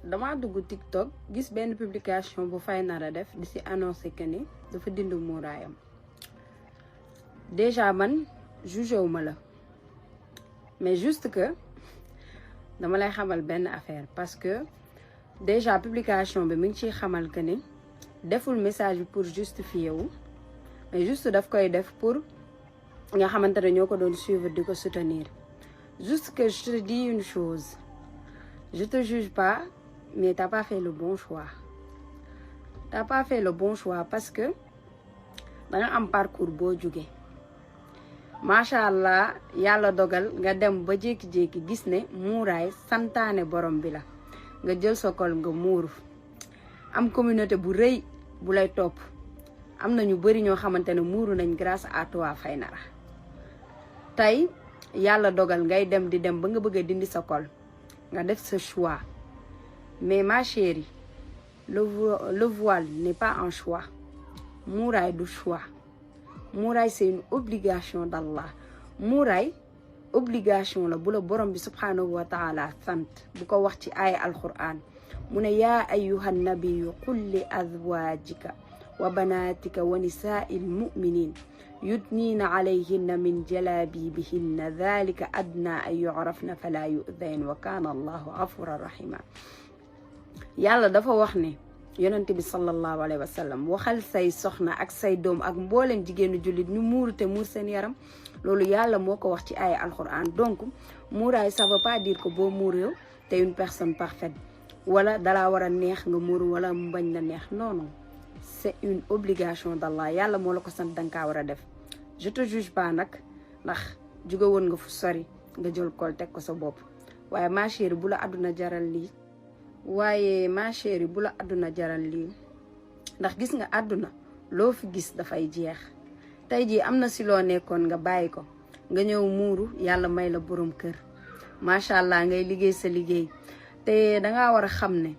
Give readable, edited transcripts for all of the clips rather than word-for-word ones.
dama dugg TikTok gis benn publication bu Faynara def di si annoncé que ni dafa dindi muuraayam déjà man jugé wu ma la mais juste que dama lay xamal benn affaire parce que déjà publication bi mi ngi ciy xamal que ni deful message bi pour justifier wu mais juste daf koy def pour nga xamante ne ñoo ko doon suivre di ko soutenir juste que je te dis une chose je te juge pas mais t'as pas fait le bon choix t'as pas fait le bon choix parce que danga am parcours boo jóge macha allah yàlla dogal nga dem ba jékki-jékki gis ne muuraay santaane borom bi la nga jël sa kol nga muuru am communauté bu rëy bu lay topp am na ñu bari ñoo xamante ne muuru nañ grâce à toi Faynara tey yàlla dogal ngay dem di dem ba nga bëgg a dindi sa kol nga def sa choix mais ma chérie le voile n'est pas un choix muuraay du choix muuraay c'est une obligation d'Allah muuraay obligation la bu la borom bi subhanahu wa taala sant bu ko wax ci aaya alquran mu ne yaa ayyuhan nabiyyu qul li azwajika wa banatika wa nisaa'il mu'minin yudniina alayhinna min jalabibihinna dhalika adna an yu'rafna fala yu'dayn wa kana allahu ghafuran rahima yàlla dafa wax ne yonent bi sallallahu alayhi wa sallam waxal say soxna ak say doom ak mbooleen jigéenu jullit ñu muuru te muur seen yaram loolu yàlla moo ko wax ci ay alquran donc muuraay ça veut pas dire que boo muuree te une personne parfaite wala dalaa war a neex nga muuru wala mu bañ la neex non non c'est une obligation d'Allah yàlla moo la ko sant danga kaa war a def je te juge pas nag ndax jóge woon nga fu sori nga jël kol teg ko sa bopp waaye ma chérie bu la àdduna jaral lii ndax gis nga àdduna loo fi gis dafay jeex tey jii am na si loo nekkoon nga bàyyi ko nga ñëw muuru yàlla may la borom kër macha allah ngay liggéey sa liggéey te dangaa war a xam ne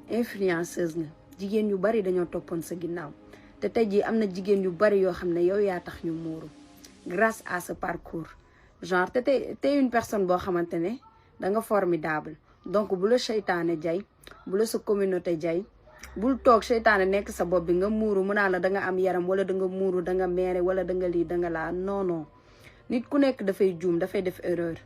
influenceuse nga jigéen yu bari dañoo toppoon sa ginnaaw te tey jii am na jigéen yu bari yoo xam ne yow yaa tax ñu muuru grâce à ce parcours genre te une personne boo xamante ne danga formidable donc bu la seytaane jay bu la sa communauté jay bul toog seytaane nekk sa bopp bi nga muuru mu naa la danga am yaram wala danga muuru danga meere wala danga lii danga laa non nit ku nekk dafay juum dafay def erreur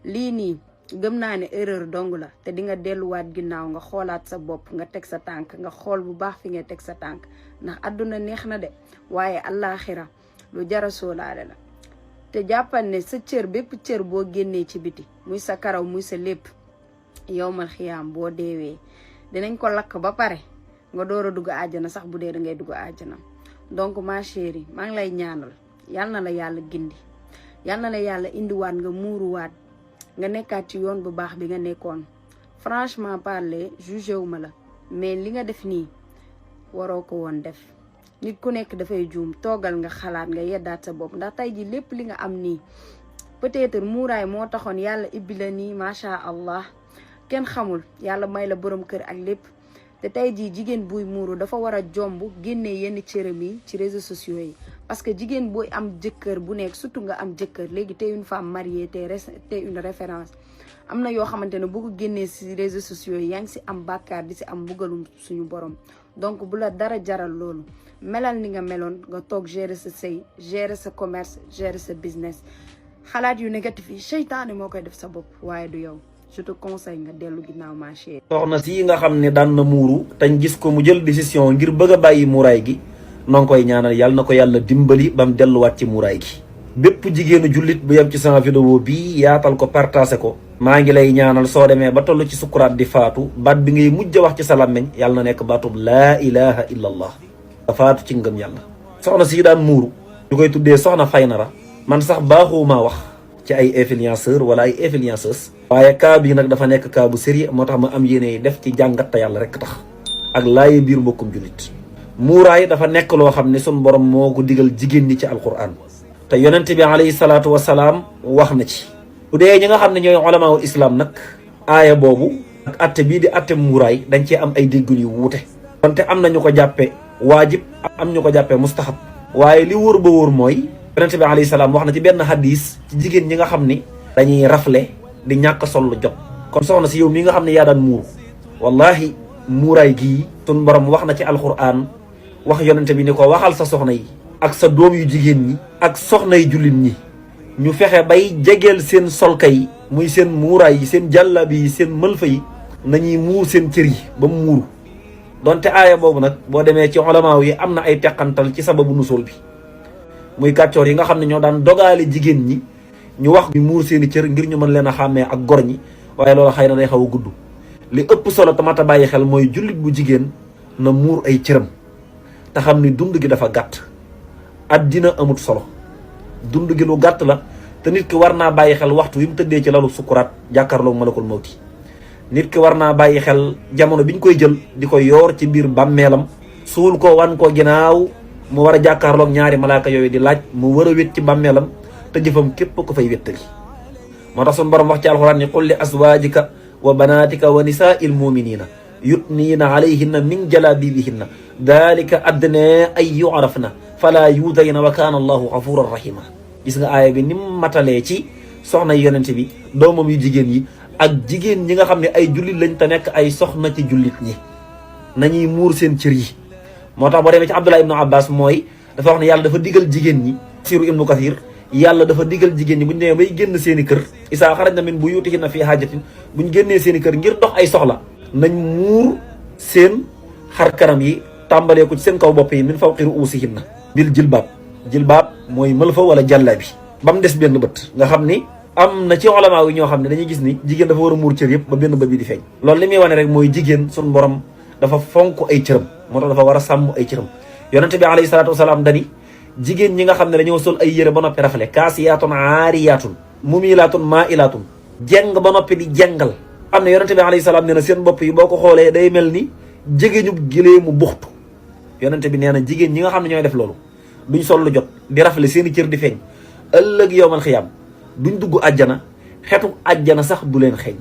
lii nii gëm naa ne erreur dong la te di nga delluwaat ginnaaw nga xoolaat sa bopp nga teg sa tànk nga xool bu baax fi nga teg sa tànk ndax àdduna neex na de waaye àllaaxira lu jara soolaale la te jàppal ne sa cër bépp cër boo génnee ci biti muy sa karaw muy sa lépp yowmal xiyaam boo deewee dinañ ko lakk ba pare nga door a dugg àjjana sax bu dee da ngay dugg àjjana donc ma chérie maa ngi lay ñaanal yal na la yàlla gindi yal na la yàlla indiwaat nga muuruwaat nga nekkaat ci yoon bu baax bi nga nekkoon franchement parler jugé wu ma la mais li nga def nii waroo ko woon def nit ku nekk dafay juum toogal nga xalaat nga yeddaat sa bopp ndax tey ji lépp li nga am nii peut-être muuraay moo taxoon yàlla ibbi la nii macha allah kenn xamul yàlla may la borom kër ak lépp te tey jii jigéen buy muuru dafa war a jomb génnee yenn cëram yi ci réseaux sociaux yi parce que jigéen buy am jëkkër bu nekk surtout nga am jëkkër léegi te une femme mariée te une référence am na yoo xamante ne boo ko génnee ci réseaux sociaux yi yaa ngi ci am bàkkaar di ci am mbugalum suñu borom donc bu la dara jaral loolu melal ni nga meloon nga toog gérer sa sëy gérer sa commerce gérer sa business xalaat yu négatif yi seytaane moo koy def sa bopp waaye du yow je te conseille nga dellu ginnaaw ma chérie. soxna si nga xam ne daan na muuru tañ gis ko mu jël décision ngir bëgg a bàyyi muuraay gi noo ngi koy ñaanal yàlla na ko yàlla dimbali ba mu delluwaat ci muuraay gi. bépp jigéenu jullit bu yem ci sama vidéo bii yaatal ko partagé ko. maa ngi lay ñaanal soo demee ba toll ci sukuraat di faatu baat bi ngay mujj a wax ci sa làmmiñ yàlla na nekk baatub laa ilaha illa allah nga faatu ci ngëm yàlla. soxna si daan muuru ñu koy tuddee soxna Faynara man sax baaxumaa wax ci ay influenceur wala ay influenceuse waaye cas bii nag dafa nekk cas bu sérieux moo tax ma am yéene def ci jàngat te yàlla rek tax ak laaye biir mbokkum jullit. muuraay dafa nekk loo xam ne sun borom moo ko digal jigéen ñi ci alquran te yonent bi alayhi salaatu wasalaam wax na ci. bu dee ñi nga xam ne ñooy ulamaawul islam nag aaya boobu ak atte bii di atte muuraay dañ cee am ay déggul yu wuute. wante am na ñu ko jàppe waajib am ñu ko jàppe mustahab waaye li wóor ba wóor mooy yonent bi alayhi salaam wax na ci benn hadis ci jigéen ñi nga xam ni dañuy rafle di ñàkk sol lu jot. kon soxna si yow mi nga xam ne yaa daan muuru wallahi muuraay gii sun borom wax na ci alquran wax yonente bi ni ko waxal sa soxna yi ak sa doom yu jigéen ñi ak soxna yi jullit ñi ñu fexe bay jegeel seen solka yi muy seen muuraay yi seen jàllabi yi seen mëlfa yi nañuy muur seen cër yi ba mu muuru donte aaya boobu nag boo demee ci ulamaaw yi am na ay teqantal ci sababu nusool bi muy kàccoor yi nga xam ne ñoo daan dogaale jigéen ñi ñu wax ñu muur seeni cër ngir ñu mën leen a xàmmee ak gor ñi waaye loolu xëy na day xaw a gudd li ëpp solo tamata bàyyi xel mooy jullit bu jigéen na muur ay cëram te xam ni dund gi dafa gàtt addina amut solo dund gi lu gàtt la te nit ki war naa bàyyi xel waxtu wi mu tëddee ci lalu sukuraat jàkkaarloog malakul mawti nit ki war naa bàyyi xel jamono bi ñu koy jël di ko yoor ci biir bàmmeelam suul ko wan ko ginnaaw mu war a jàkkaarloog ñaari malaaka yooyu di laaj mu war a wét ci bàmmeelam te jëfam képp ko fay wéttali moo tax suñu borom wax ci alxuraan ni qul li azwaajika wa banaatika wa nisaa'il mu'miniina yudniina alayhinna min jalaabibihinna daalika adnaa ay yu'rafna falaa yuudayna wa kaana allahu gafuuran rahiima gis nga aaya bi ni mu matalee ci soxna yonent bi doomam yu jigéen yi ak jigéen ñi nga xam ne ay jullit lañ te nekk ay soxna ci jullit ñi nañuy muur seen cër yi moo tax boo demee ci Abdullah ibnu Abbas mooy dafa wax ne yàlla dafa digal jigéen ñi siiru ibnu Kathir yàlla dafa digal jigéen ñi bu ñu demee bay génn seen i kër isaa xarajna min buyuutihinna fii haajatin bu ñu génnee seen i kër ngir dox ay soxla nañ muur seen xar kanam yi tàmbalee ko ci seen kaw bopp yi min fawqi ruusihinna bil jilbaab mooy mëlfa wala jàlla bi ba mu des benn bët nga xam ni am na ci olamaa yi ñoo xam ne dañuy gis ni jigéen dafa war a muur cër yëpp ba benn bët bi di feeñ loolu li muy wane rek mooy jigéen suñu borom dafa fonk ay cëram moo tax dafa war a sàmm ay cëram yonente bi alayhi salaatu wasalaam dani jigéen ñi nga xam ne dañoo sol ay yére ba noppi rafle kaasiyaatun aariyaatun mumilaatun maailaatun jeng ba noppi di jengal am na yonente bi alayhi salaam nee na seen bopp yi boo ko xoolee day mel ni jigéñu gilee mu buxtu yonente bi nee na jigéen ñi nga xam ne ñooy def loolu duñ sol lu jot di rafle seen i cër di feeñ ëllëg yowmal xiyaam duñ dugg àjjana xetuk àjjana sax du leen xeeñ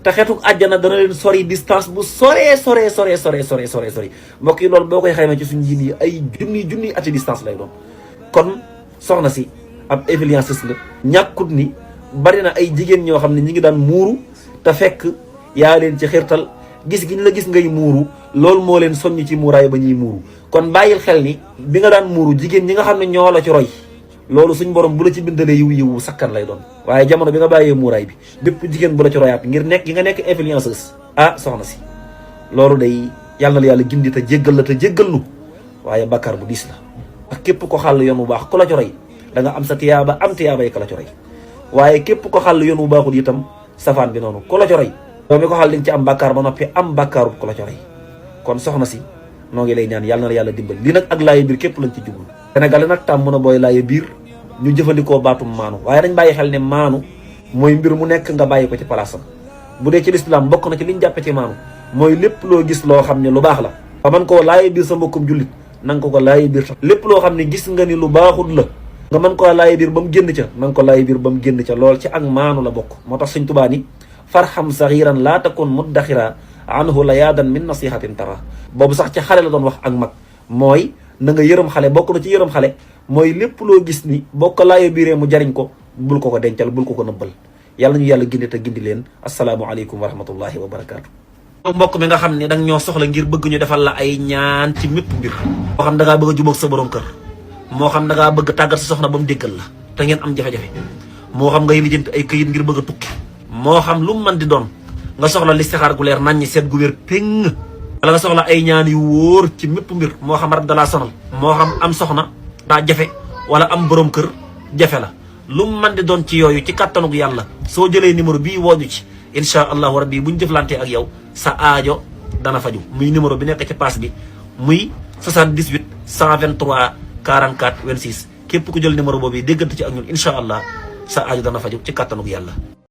te xetuk àjjana dana leen sori distance bu sore mbokk yi loolu boo koy xayma ci suñu njiit yi ay junni ati distance lay doon kon soxna si ab influenceuse la ñàkkut ni bari na ay jigéen ñoo xam ne ñi ngi daan muuru te fekk yaa leen ci xirtal gis gi ñu la gis ngay muuru loolu moo leen soññ ci muuraay ba ñuy muuru kon bàyyil xel ni bi nga daan muuru jigéen ñi nga xam ne ñoo la ci roy loolu suñ borom bu la ci bindalee yiwu sakkan lay doon waaye jamono bi nga bàyyee muuraay bi bépp jigéen bu la ci royaat ngir nekk gi nga nekk influenceuse soxna si loolu day yàlla na la yàlla gindi te jéggal la te jéggal nu waaye bàkkaar bu diis la ak képp ko xàll yoon bu baax ku la ci roy da nga am sa tiyaaba am tiyaaba yi ka la ci roy waaye képp ko xàll yoon bu baaxul itam safaan bi noonu ku la ci roy yow mi ko xàll di nga ci am bàkkaar ba noppi am bàkkaarut ku la ci roy kon soxna si noo ngi lay ñaan yàlla na la yàlla dimbal li nag ak laaye biir képp lañ ci jublu Sénégal nag tam mën a booy laaye biir ñu jëfandikoo baatum maanu waaye dañ bàyyi xel ne maanu mooy mbir mu nekk nga bàyyi ko ci palaasam bu dee ci lislaam bokk na ci liñ jàppe ci maanu mooy lépp loo gis loo xam ne lu baax la ba man koo laaye biir sa mbokkum jullit na nga ko laaye biir ta lépp loo xam ne gis nga ni lu baaxul la nga mën koo laaye biir ba mu génn ca na nga ko laaye biir ba mu génn ca lool ci ak maanu la bokk moo tax Sëñ Tuubaa ni farham saxiran laa takun muddaxira anhu la yaadan min nasihatin tara boobu sax ci xale la doon wax ak mag mooy na nga yërëm xale bokk na ci yërëm xale mooy lépp loo gis ni boo ko laayee biiree mu jariñ ko bul ko dencal bul ko nëbbal yàlla ñu yàlla gindi te gindi leen asalaamualeykum wa rahmatullahi wa barakaatu. mbokk mi nga xam ne danga ñoo soxla ngir bëgg ñu defal la ay ñaan ci mépp mbir moo xam da ngaa bëgg a jubóog sa borom kër moo xam da ngaa bëgg tàggat sa soxna ba mu déggal la te ngeen am jafe-jafe moo xam ngay lijjanti ay këyit ngir bëgg a tukki moo xam lu mu mën di doon nga soxla listixaar gu leer naññi seet gu wér péng wala nga soxla ay ñaan yu wóor ci mépp mbir moo xam rab dalaa sonal moo xam am soxna daa jafe wala am borom kër jafe la lu mu mën di doon ci yooyu ci kattanug yàlla soo jëlee numéro bii wooñu ci incha allahu rabbi bu ñu jëflantee ak yow sa aajo dana faju muy numéro bi nekk ci pass bi muy 78 123 44 26 képp ku jël numéro boobu déggante ci ak ñun incha allah sa aajo dana faju ci kattanug yàlla